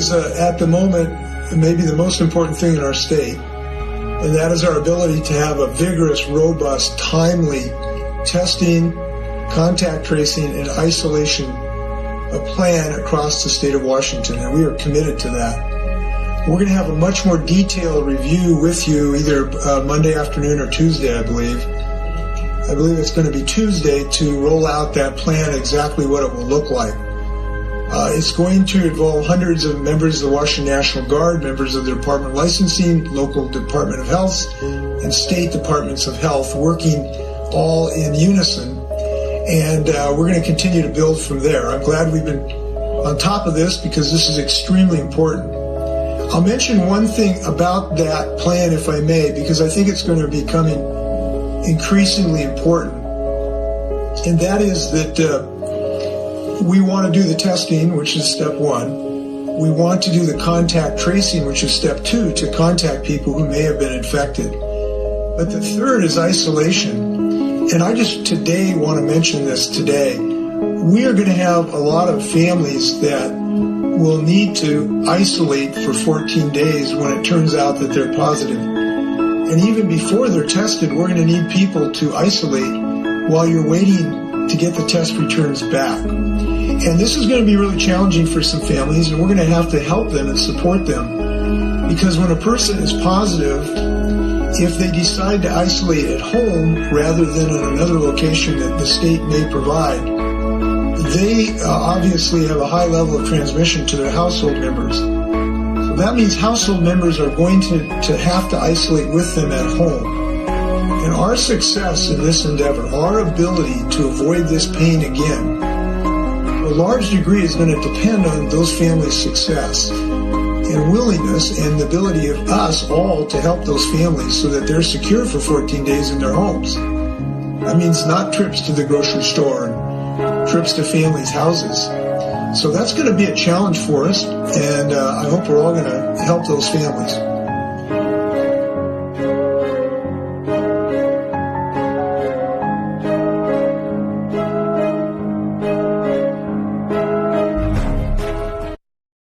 is, at the moment, maybe the most important thing in our state, and that is our ability to have a vigorous, robust, timely testing, contact tracing, and isolation plan across the state of Washington, and we are committed to that. We're going to have a much more detailed review with you either Monday afternoon or Tuesday, I believe. I believe it's going to be Tuesday to roll out that plan, exactly what it will look like. It's going to involve hundreds of members of the Washington National Guard, members of the Department of Licensing, local Department of Health, and state departments of health working all in unison. And we're going to continue to build from there. I'm glad we've been on top of this because this is extremely important. I'll mention one thing about that plan, if I may, because I think it's going to be becoming increasingly important. And that is that we want to do the testing, which is step one. We want to do the contact tracing, which is step two, to contact people who may have been infected. But the third is isolation. And I just today want to mention this today. We are going to have a lot of families that will need to isolate for 14 days when it turns out that they're positive. And even before they're tested, we're going to need people to isolate while you're waiting to get the test returns back. And this is going to be really challenging for some families, and we're going to have to help them and support them. Because when a person is positive, if they decide to isolate at home rather than at another location that the state may provide, they obviously have a high level of transmission to their household members. So that means household members are going to have to isolate with them at home. And our success in this endeavor, our ability to avoid this pain again, a large degree is going to depend on those families' success and willingness and the ability of us all to help those families so that they're secure for 14 days in their homes. That means not trips to the grocery store and trips to families' houses. So that's going to be a challenge for us, and I hope we're all going to help those families.